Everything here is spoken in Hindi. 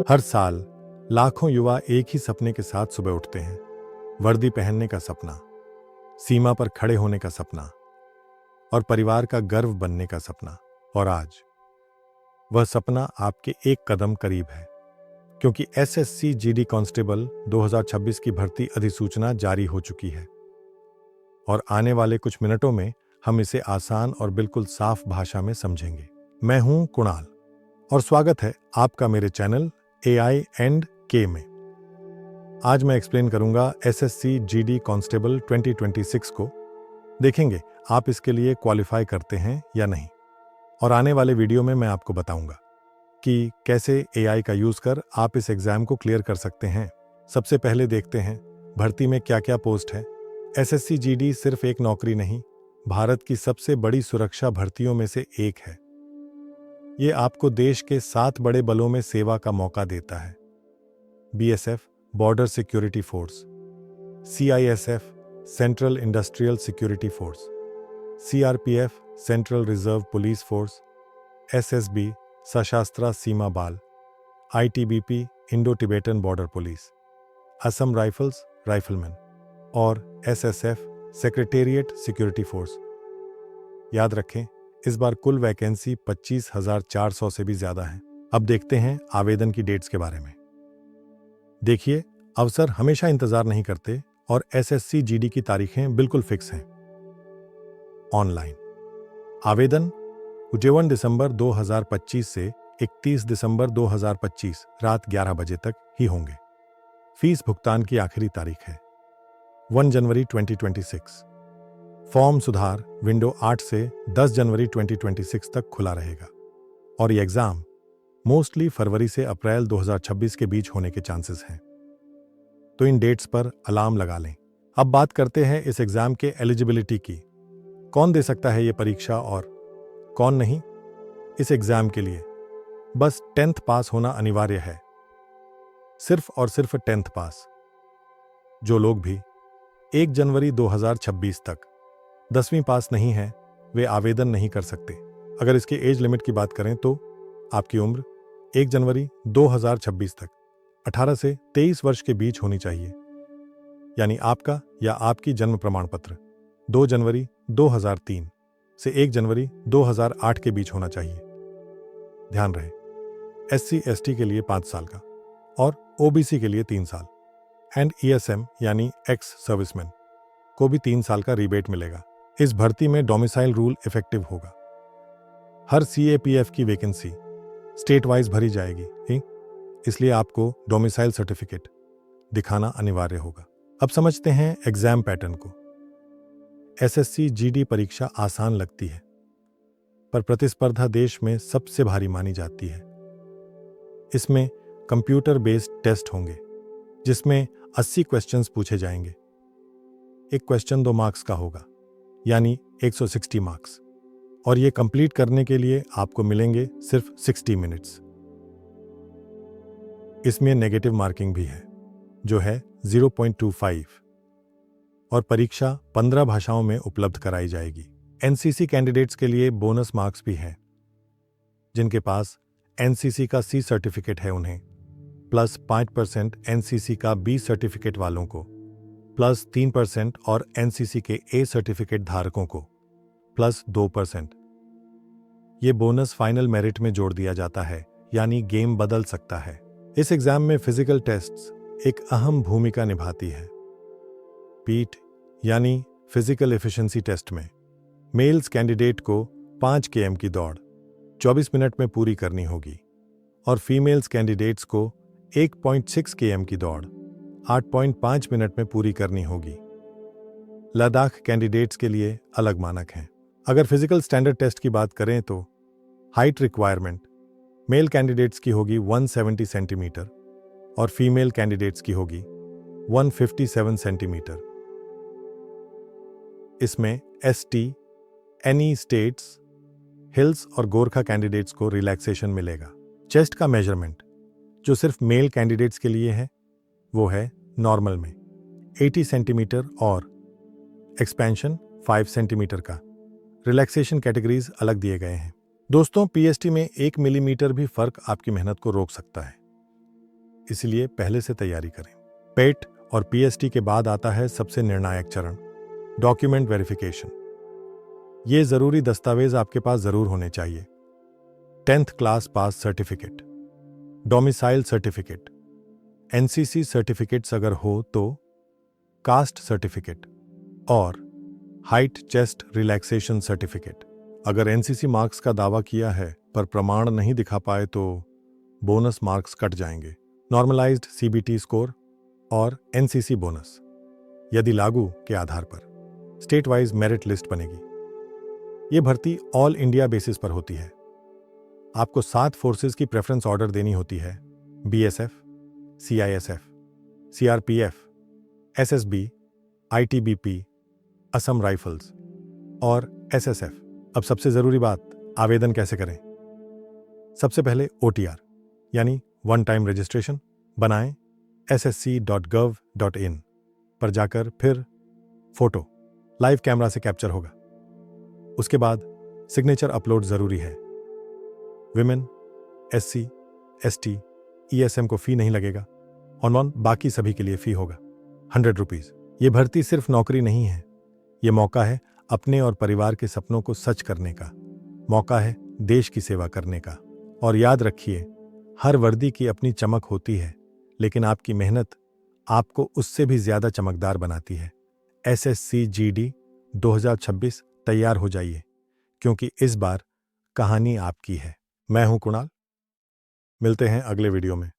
हर साल लाखों युवा एक ही सपने के साथ सुबह उठते हैं। वर्दी पहनने का सपना, सीमा पर खड़े होने का सपना और परिवार का गर्व बनने का सपना। और आज वह सपना आपके एक कदम करीब है, क्योंकि एसएससी जीडी कांस्टेबल 2026 की भर्ती अधिसूचना जारी हो चुकी है। और आने वाले कुछ मिनटों में हम इसे आसान और बिल्कुल साफ भाषा में समझेंगे। मैं हूं कुणाल और स्वागत है आपका मेरे चैनल AI एंड के में। आज मैं एक्सप्लेन करूंगा एसएससी जीडी कांस्टेबल 2026 को। देखेंगे आप इसके लिए क्वालिफाई करते हैं या नहीं। और आने वाले वीडियो में मैं आपको बताऊंगा कि कैसे AI का यूज कर आप इस एग्जाम को क्लियर कर सकते हैं। सबसे पहले देखते हैं भर्ती में क्या क्या पोस्ट है। एसएससी जीडी सिर्फ एक नौकरी नहीं, भारत की सबसे बड़ी सुरक्षा भर्तियों में से एक है। ये आपको देश के 7 बड़े बलों में सेवा का मौका देता है। BSF border security force, CISF central industrial security force, CRPF central reserve police force, SSB सशस्त्र सीमा बल, ITBP Indo Tibetan border police, Assam rifles rifleman और SSF सेक्रेटेरिएट सिक्योरिटी फोर्स। याद रखें, इस बार कुल वैकेंसी 25,400 से भी ज्यादा है। अब देखते हैं आवेदन की डेट्स के बारे में। देखिए, अवसर हमेशा इंतजार नहीं करते और एसएससी जीडी की तारीखें बिल्कुल फिक्स हैं। ऑनलाइन आवेदन 51 दिसंबर 2025 से 31 दिसंबर 2025 रात 11 बजे तक ही होंगे। फीस भुगतान की आखिरी तारीख है 1 जनवरी 2026। फॉर्म सुधार विंडो 8 से 10 जनवरी 2026 तक खुला रहेगा और ये एग्जाम मोस्टली फरवरी से अप्रैल 2026 के बीच होने के चांसेस हैं। तो इन डेट्स पर अलार्म लगा लें। अब बात करते हैं इस एग्जाम के एलिजिबिलिटी की। कौन दे सकता है ये परीक्षा और कौन नहीं। इस एग्जाम के लिए बस 10th पास होना अनिवार्य है, सिर्फ और सिर्फ 10th पास। जो लोग भी 1 जनवरी 2026 तक 10वीं पास नहीं है, वे आवेदन नहीं कर सकते। अगर इसके एज लिमिट की बात करें तो आपकी उम्र 1 जनवरी 2026 तक 18 से 23 वर्ष के बीच होनी चाहिए। यानी आपका या आपकी जन्म प्रमाण पत्र 2 जनवरी 2003 से 1 जनवरी 2008 के बीच होना चाहिए। ध्यान रहे, SC ST के लिए 5 साल का और OBC के लिए 3 साल एंड ESM यानी एक्स सर्विसमैन को भी 3 साल का रिबेट मिलेगा। इस भर्ती में डोमिसाइल रूल इफेक्टिव होगा। हर CAPF की वैकेंसी स्टेट वाइज भरी जाएगी, इसलिए आपको डोमिसाइल सर्टिफिकेट दिखाना अनिवार्य होगा। अब समझते हैं एग्जाम पैटर्न को। एसएससी जीडी परीक्षा आसान लगती है, पर प्रतिस्पर्धा देश में सबसे भारी मानी जाती है। इसमें कंप्यूटर बेस्ड टेस्ट होंगे, जिसमें 80 क्वेश्चंस पूछे जाएंगे। एक क्वेश्चन 2 मार्क्स का होगा, यानी 160 मार्क्स। और ये कंप्लीट करने के लिए आपको मिलेंगे सिर्फ 60 मिनट्स। इसमें नेगेटिव मार्किंग भी है, जो है 0.25। और परीक्षा 15 भाषाओं में उपलब्ध कराई जाएगी। एनसीसी कैंडिडेट्स के लिए बोनस मार्क्स भी हैं। जिनके पास एनसीसी का C सर्टिफिकेट है उन्हें प्लस 5% एनसीसी का B सर्टिफिकेट वालों को प्लस 3% और एनसीसी के A सर्टिफिकेट धारकों को प्लस 2%। ये बोनस फाइनल मेरिट में जोड़ दिया जाता है, यानी गेम बदल सकता है। इस एग्जाम में फिजिकल टेस्ट्स एक अहम भूमिका निभाती है। पीट यानी फिजिकल एफिशिएंसी टेस्ट में मेल्स कैंडिडेट को 5 km की दौड़ 24 मिनट में पूरी करनी होगी और फीमेल्स कैंडिडेट्स को 1.6 km की दौड़ 8.5 मिनट में पूरी करनी होगी। लद्दाख कैंडिडेट्स के लिए अलग मानक हैं। अगर फिजिकल स्टैंडर्ड टेस्ट की बात करें तो हाइट रिक्वायरमेंट मेल कैंडिडेट्स की होगी 170 सेंटीमीटर और फीमेल कैंडिडेट्स की होगी 157 सेंटीमीटर। इसमें ST, NE स्टेट्स, हिल्स और गोरखा कैंडिडेट्स को रिलैक्सेशन मिलेगा। चेस्ट का मेजरमेंट जो सिर्फ मेल कैंडिडेट्स के लिए है, वो है नॉर्मल में 80 सेंटीमीटर और एक्सपेंशन 5 सेंटीमीटर का। रिलैक्सेशन कैटेगरीज अलग दिए गए हैं। दोस्तों, PST में 1 मिलीमीटर भी फर्क आपकी मेहनत को रोक सकता है। इसलिए पहले से तैयारी करें। पेट और पीएसटी के बाद आता है सबसे निर्णायक चरण, डॉक्यूमेंट वेरिफिकेशन। ये जरूरी दस्तावेज आपके पास जरूर होने चाहिए। 10th class pass certificate, domicile certificate, NCC certificates अगर हो तो, कास्ट सर्टिफिकेट और हाइट चेस्ट रिलैक्सेशन सर्टिफिकेट। अगर एनसीसी मार्क्स का दावा किया है पर प्रमाण नहीं दिखा पाए तो बोनस मार्क्स कट जाएंगे। नॉर्मलाइज्ड सीबीटी स्कोर और एनसीसी बोनस यदि लागू के आधार पर स्टेट वाइज मेरिट लिस्ट बनेगी। ये भर्ती ऑल इंडिया बेसिस पर होती है। आपको 7 फोर्सेस की प्रेफरेंस ऑर्डर देनी होती है: BSF, CISF, CRPF, SSB, ITBP, Assam rifles और एसएसएफ। अब सबसे जरूरी बात, आवेदन कैसे करें। सबसे पहले ओटीआर यानी वन टाइम रजिस्ट्रेशन बनाएं ssc.gov.in पर जाकर, फिर फोटो लाइव कैमरा से कैप्चर होगा। उसके बाद सिग्नेचर अपलोड जरूरी है। विमेन, एससी, एसटी, ईएसएम को फी नहीं लगेगा और नॉन बाकी सभी के लिए फी होगा 100 रुपीज। ये भर्ती सिर्फ नौकरी नहीं है, ये मौका है अपने और परिवार के सपनों को सच करने का, मौका है देश की सेवा करने का। और याद रखिए, हर वर्दी की अपनी चमक होती है, लेकिन आपकी मेहनत आपको उससे भी ज्यादा चमकदार बनाती है। एसएससी जीडी 2026 तैयार हो जाइए, क्योंकि इस बार कहानी आपकी है। मैं हूं कुणाल, मिलते हैं अगले वीडियो में।